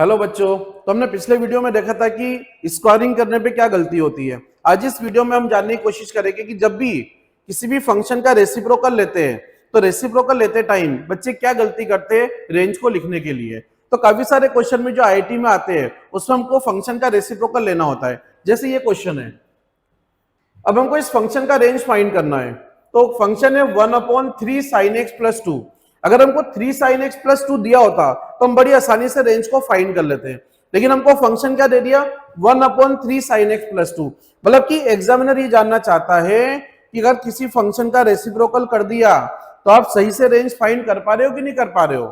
Hello बच्चों। तो हमने पिछले वीडियो में देखा था कि स्क्वायरिंग करने पे क्या गलती होती है। आज इस वीडियो में हम जानने की कोशिश करेंगे कि जब भी किसी भी फंक्शन का रेसिप्रोकल लेते हैं तो रेसिप्रोकल लेते टाइम बच्चे क्या गलती करते हैं रेंज को लिखने के लिए। तो काफी सारे क्वेश्चन में जो आईआईटी में आते हैं उसमें हमको फंक्शन का रेसिप्रोकल लेना होता है। जैसे ये क्वेश्चन है, अब हमको इस फंक्शन का रेंज फाइंड करना है। तो फंक्शन है 1/3 sin x प्लस 2। अगर हमको 3 sin x प्लस 2 दिया होता तो हम बड़ी आसानी से रेंज को फाइंड कर लेते हैं, लेकिन हमको फंक्शन क्या दे दिया 1/3 sin x प्लस 2। मतलब कि एग्जामिनर ये जानना चाहता है कि अगर किसी फंक्शन का रेसिप्रोकल कर दिया तो आप सही से रेंज फाइंड कर पा रहे हो कि नहीं कर पा रहे हो।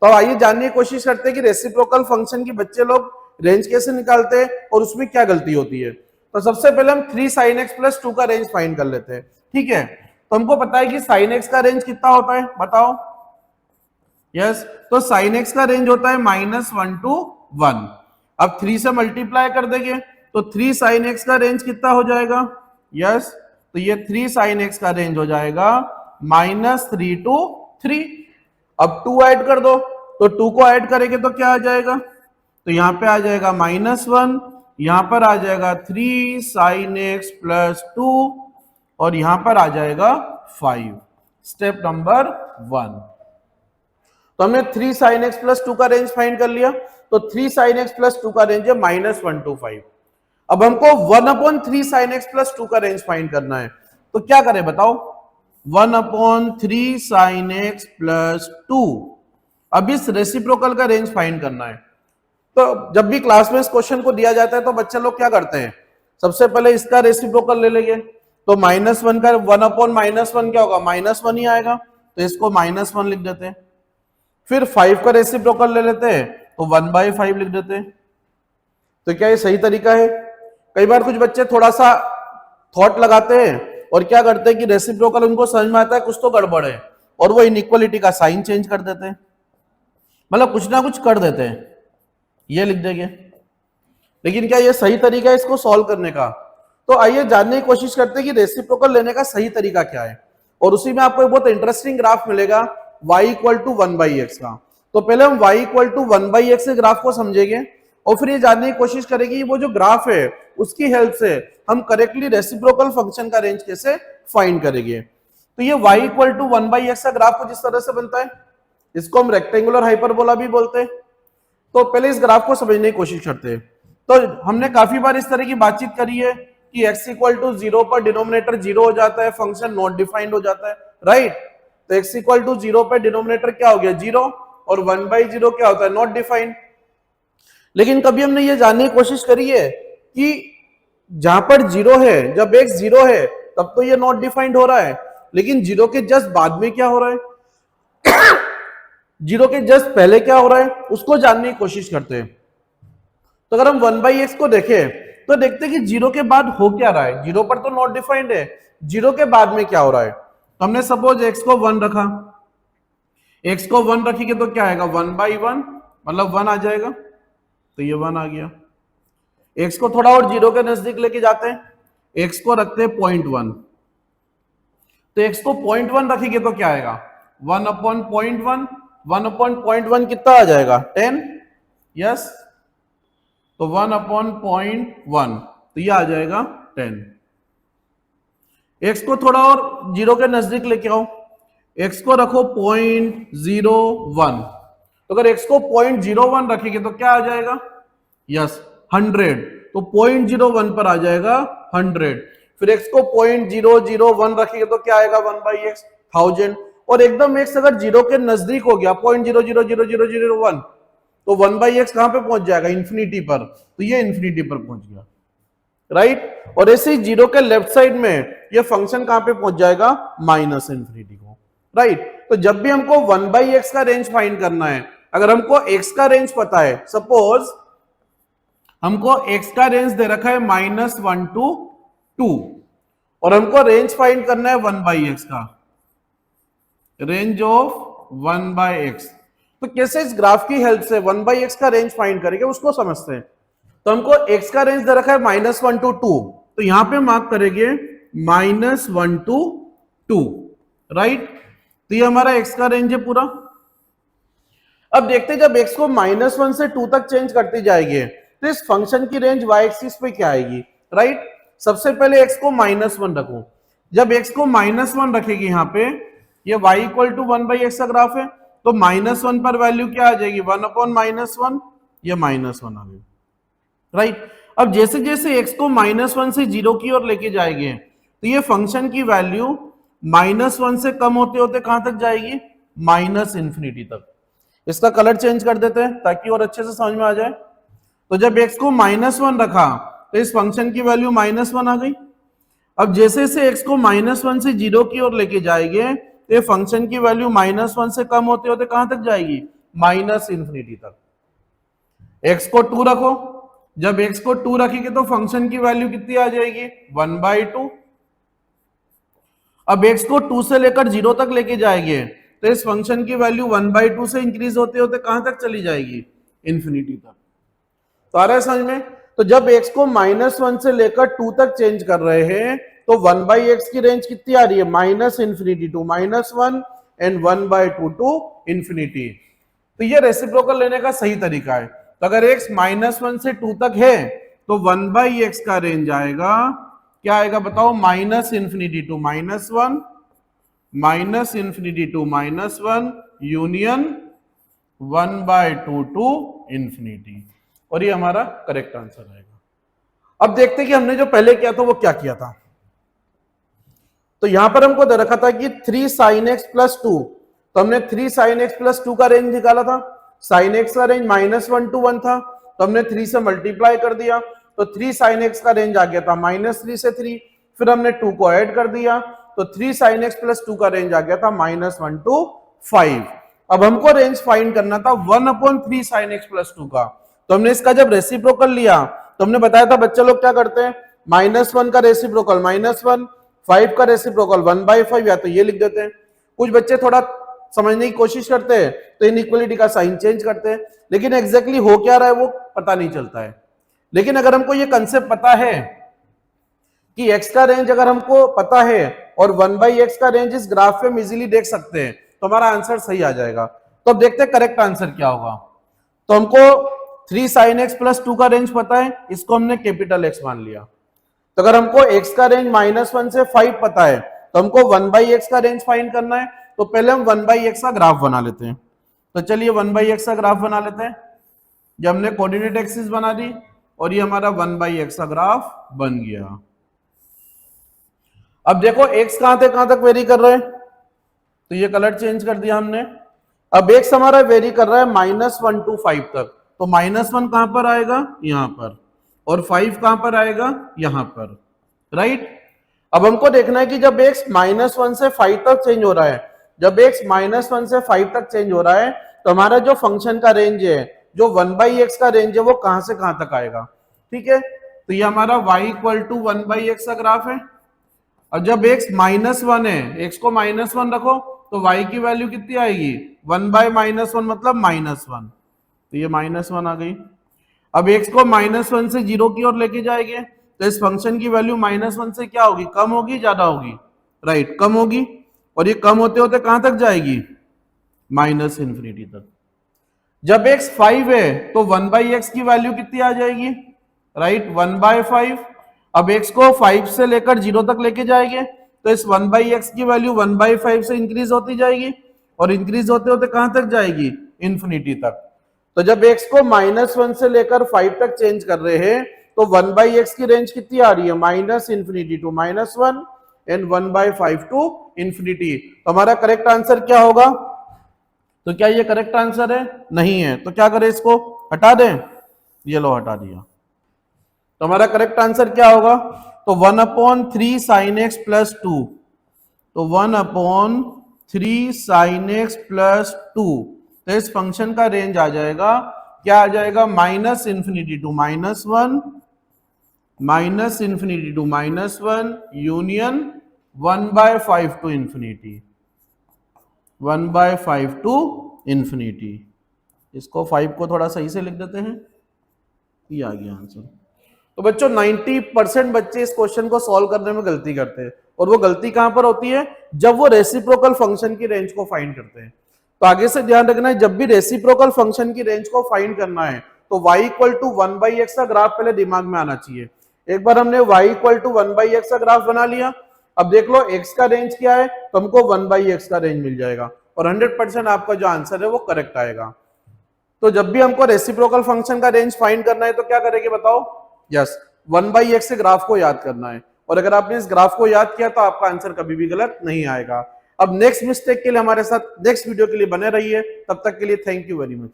तो आइए जानने की कोशिश करते हैं कि रेसिप्रोकल फंक्शन की बच्चे लोग रेंज कैसे निकालते हैं और उसमें क्या गलती होती है। तो सबसे पहले हम 3 sin x प्लस 2 का रेंज फाइंड कर लेते हैं। ठीक है, तो हमको पता है कि sin x का रेंज कितना होता है, बताओ। यस, तो sin x का रेंज होता है -1 to 1। अब 3 से मल्टीप्लाई कर देंगे तो 3 sin x का रेंज कितना हो जाएगा। यस, तो ये 3 sin x का रेंज हो जाएगा -3 to 3। अब 2 ऐड कर दो, तो 2 को ऐड करेंगे तो क्या आ जाएगा, तो यहां पे आ जाएगा -1, यहां पर आ जाएगा 3 sin x प्लस 2 और यहां पर आ जाएगा 5। Step number 1। तो हमने 3 sin x प्लस 2 का रेंज फाइंड कर लिया। तो 3 sin x प्लस 2 का रेंज है -1 to 5। अब हमको 1/3 sin x प्लस 2 का रेंज फाइंड करना है, तो क्या करें बताओ। 1/3 sin x प्लस 2। अब इस रेसिप्रोकल का रेंज फाइंड करना है। तो जब भी क्लास में इस क्वेश्चन को दिया जाता है तो बच्चे लोग क्या करते हैं, सबसे पहले इसका रेसिप्रोकल ले लेंगे। तो -1 का 1/-1 क्या होगा, -1 ही आएगा, तो इसको -1 लिख देते हैं। फिर 5 का रेसिप्रोकल ले लेते हैं तो 1/5 लिख देते हैं। तो क्या ये सही तरीका है। कई बार कुछ बच्चे थोड़ा सा थॉट लगाते हैं और क्या करते हैं कि रेसिप्रोकल उनको समझ में आता है कुछ तो गड़बड़ है और वो इनइक्वालिटी का साइन चेंज कर देते हैं, मतलब कुछ ना कुछ कर देते हैं, ये लिख देंगे। लेकिन क्या ये सही तरीका है इसको सॉल्व करने का। तो आइए जानने की कोशिश करते हैं कि रेसिप्रोकल लेने का सही तरीका क्या है, और उसी में आपको एक बहुत इंटरेस्टिंग ग्राफ मिलेगा y = 1/x का। तो पहले हम y = 1/x के ग्राफ को समझेंगे और फिर ये जानने की कोशिश करेंगे कि वो जो ग्राफ है उसकी हेल्प से हम करेक्टली रेसिप्रोकल फंक्शन का रेंज कैसे फाइंड करेंगे। तो ये y = 1/x का ग्राफ कुछ इस तरह से बनता है, इसको हम रेक्टेंगुलर हाइपरबोला भी बोलते हैं। तो पहले इस ग्राफ को समझने की कोशिश करते हैं। तो हमने काफी बार इस तरह की बातचीत करी है कि x = 0 पर डिनोमिनेटर 0 हो जाता है, फंक्शन नॉट डिफाइंड हो जाता है, राइट। तो x = 0 पर डिनोमिनेटर क्या हो गया 0 और 1/0 क्या होता है नॉट डिफाइंड। लेकिन कभी हमने ये जानने की कोशिश करी है कि जहां पर 0 है, जब x 0 है तब तो ये नॉट डिफाइंड हो रहा है, लेकिन 0 के जस्ट बाद में क्या हो रहा है, 0 के जस्ट पहले क्या हो रहा है, उसको जानने की कोशिश करते हैं। तो अगर हम 1/x को देखें तो देखते हैं कि 0 के बाद हो क्या रहा है, 0 पर तो नॉट डिफाइंड है, 0 के बाद में क्या हो रहा है। तो हमने सपोज x को 1 रखा, x को 1 रखेंगे तो क्या आएगा 1/1, मतलब 1 आ जाएगा, तो ये 1 आ गया। x को थोड़ा और 0 के नजदीक लेके जाते हैं, x को रखते हैं 0.1, तो x को 0.1 रखेंगे तो क्या आएगा 1/0.1, 1/0.1 कितना आ जाएगा 10। यस, तो 1/0.1 तो ये आ जाएगा 10। x को थोड़ा और 0 के नजदीक लेके आओ, x को रखो 0.01, तो अगर x को 0.01 रखेंगे तो क्या आ जाएगा, यस 100, तो 0.01 पर आ जाएगा 100। फिर x को 0.001 रखेंगे तो क्या आएगा 1/x 1000, और एकदम x अगर 0 के नजदीक हो गया 0.0000001 तो 1/x कहां पे पहुंच जाएगा इंफिनिटी पर, तो ये इंफिनिटी पर पहुंच गया, राइट। और ऐसे ही 0 के लेफ्ट साइड में ये फंक्शन कहां पे पहुंच जाएगा -इंफिनिटी को, राइट। तो जब भी हमको 1/x का रेंज फाइंड करना है, अगर हमको x का रेंज पता है, सपोज हमको x का रेंज दे रखा है -1 to 2 और हमको रेंज फाइंड करना है 1/x का, रेंज ऑफ 1/x। तो कैसे इस ग्राफ की हेल्प से 1/x का रेंज फाइंड करेंगे उसको समझते हैं। तो हमको x का रेंज दे रखा है -1 to 2, तो यहां पे मार्क करेंगे -1 to 2, राइट। तो ये हमारा x का रेंज है पूरा। अब देखते हैं जब x को -1 से 2 तक चेंज करती जाएगी तो इस फंक्शन की रेंज y एक्सिस पे क्या आएगी, राइट। सबसे पहले x को -1 रखो, जब x को -1 रखेगी यहाँ पे, ये y इक्वल टू 1/x का ग्राफ है, तो -1 पर वैल्यू क्या आ जाएगी, 1/-1, ये -1 आ गई, राइट। अब जैसे जैसे x को -1 से 0 की ओर लेके जाएंगे तो ये फंक्शन की वैल्यू -1 से कम होते होते कहां तक जाएगी, -∞ तक। इसका कलर चेंज कर देते हैं ताकि और अच्छे से समझ में आ जाए। तो जब x को -1 रखा तो इस फंक्शन की वैल्यू -1 आ गई। अब जैसे जैसे x को -1 से 0 की ओर लेके जाएंगे तो ये फंक्शन की वैल्यू -1 से कम होते होते कहां तक जाएगी, -∞ तक। x को 2 रखो, जब x को 2 रखेंगे तो फंक्शन की वैल्यू कितनी आ जाएगी, 1/2। अब x को 2 से लेकर 0 तक लेके जाएंगे तो इस फंक्शन की वैल्यू 1/2 से इंक्रीज होते होते कहां तक चली जाएगी, इन्फिनिटी तक। तो आ रहा है समझ में। तो जब x को -1 से लेकर 2 तक चेंज कर रहे हैं तो 1/x की रेंज कितनी आ रही है, -∞ टू -1 एंड 1/2 टू इन्फिनिटी। तो ये रेसिप्रोकल लेने का सही तरीका है। तो अगर x -1 से 2 तक है तो 1/x का रेंज आएगा, क्या आएगा बताओ, -∞ to -1, -∞ to -1 union 1/2 to infinity, और ये हमारा करेक्ट आंसर आएगा। अब देखते हैं कि हमने जो पहले किया था वो क्या किया था। तो यहां पर हमको दे रखा था कि 3 sin x + 2, तो हमने 3 sin x + 2 का रेंज निकाला था। sin x का रेंज -1 to 1 था, तो हमने 3 से मल्टीप्लाई कर दिया, तो 3 sin x का रेंज आ गया था -3 से 3, फिर हमने 2 को ऐड कर दिया तो 3 sin x + 2 का रेंज आ गया था -1 to 5। अब हमको रेंज फाइंड करना था 1/3 sin x + 2 का। तो हमने इसका जब रेसिप्रोकल लिया तो हमने बताया था बच्चे लोग क्या करते हैं, -1 का रेसिप्रोकल -1, 5 का रेसिप्रोकल 1/5, या तो ये लिख देते हैं। कुछ बच्चे थोड़ा समझने की कोशिश करते हैं तो इनइक्वालिटी का साइन चेंज करते हैं, लेकिन एग्जैक्टली हो क्या रहा है वो पता नहीं चलता है। लेकिन अगर हमको ये कंसेप्ट पता है कि x का रेंज अगर हमको पता है और 1/x का रेंज इस ग्राफ पे हम इजीली देख सकते हैं तो हमारा आंसर सही आ जाएगा। तो अब देखते हैं करेक्ट आंसर क्या होगा। तो हमको 3 sin x + 2 का रेंज पता है, इसको हमने कैपिटल X मान लिया। तो अगर हमको x का रेंज -1 से 5 पता है तो हमको 1/x का रेंज फाइंड करना है, तो पहले हम 1/x का ग्राफ बना लेते हैं। तो चलिए 1/x का ग्राफ बना लेते हैं। जब हमने कोऑर्डिनेट एक्सिस बना दी और ये हमारा 1/x का ग्राफ बन गया। अब देखो x कहां तक वेरी कर रहे हैं, तो ये कलर चेंज कर दिया हमने। अब x हमारा वेरी कर रहा है -1 to 5 तक, तो -1 कहां पर आएगा, यहां पर, और 5 कहां पर आएगा, यहां पर, राइट। अब हमको देखना है कि जब x -1 से 5 तक चेंज हो रहा है, जब x -1 से 5 तक चेंज हो रहा है तो हमारा जो फंक्शन का रेंज है, जो 1/x का रेंज है, वो कहां से कहां तक आएगा, ठीक है। तो ये हमारा y = 1/x का ग्राफ है। और जब x -1 है, x को -1 रखो तो y की वैल्यू कितनी आएगी, 1/-1 मतलब -1, तो ये -1 आ गई। अब x को -1 से 0 की ओर लेके जाएंगे तो इस फंक्शन की वैल्यू -1 से क्या होगी, कम होगी, ज्यादा होगी, राइट, कम होगी। और ये कम होते होते कहां तक जाएगी, -∞ तक। जब x 5 है तो 1/x की वैल्यू कितनी आ जाएगी, राइट, 1/5। अब x को 5 से लेकर 0 तक लेके जाएंगे तो इस 1/x की वैल्यू 1/5 से इंक्रीज होती जाएगी, और इंक्रीज होते होते कहां तक जाएगी, इन्फिनिटी तक। तो जब x को -1 से लेकर 5 तक चेंज कर रहे हैं तो 1/x की रेंज कितनी आ रही है, -∞ टू -1 एंड 1/5 टू इन्फिनिटी। तो हमारा करेक्ट आंसर क्या होगा, तो क्या ये करेक्ट आंसर है, नहीं है, तो क्या करें, इसको हटा दें, ये लो हटा दिया। तो हमारा करेक्ट आंसर क्या होगा, तो 1/3 sin x + 2, तो 1/3 sin x + 2, तो इस फंक्शन का रेंज आ जाएगा, क्या आ जाएगा, -∞ to -1, -∞ to -1 union 1/5 to infinity, 1/5 to infinity. इसको 5 को थोड़ा सही से लिख देते हैं, ये आ गया आंसर। तो बच्चों 90% बच्चे इस क्वेश्चन को सॉल्व करने में गलती करते हैं, और वो गलती कहां पर होती है, जब वो रेसिप्रोकल फंक्शन की रेंज को फाइंड करते हैं। तो आगे से ध्यान रखना है, जब भी रेसिप्रोकल फंक्शन की रेंज को फाइंड करना है तो y इक्वल टू 1/x का ग्राफ पहले दिमाग में आना चाहिए। एक बार हमने y इक्वल टू 1/x का ग्राफ बना लिया, अब देख लो x का रेंज क्या है, तो हमको 1/x का रेंज मिल जाएगा और 100% आपका जो आंसर है वो करेक्ट आएगा। तो जब भी हमको रेसिप्रोकल फंक्शन का रेंज फाइंड करना है तो क्या करेंगे बताओ? यस, 1/x से ग्राफ को याद करना है, और अगर आपने इस ग्राफ को याद किया तो आपका आंसर कभी भी गलत नहीं आएगा। अब नेक्स्ट मिस्टेक के लिए हमारे साथ नेक्स्ट वीडियो के लिए बने रहिए, तब तक के लिए थैंक यू वेरी मच।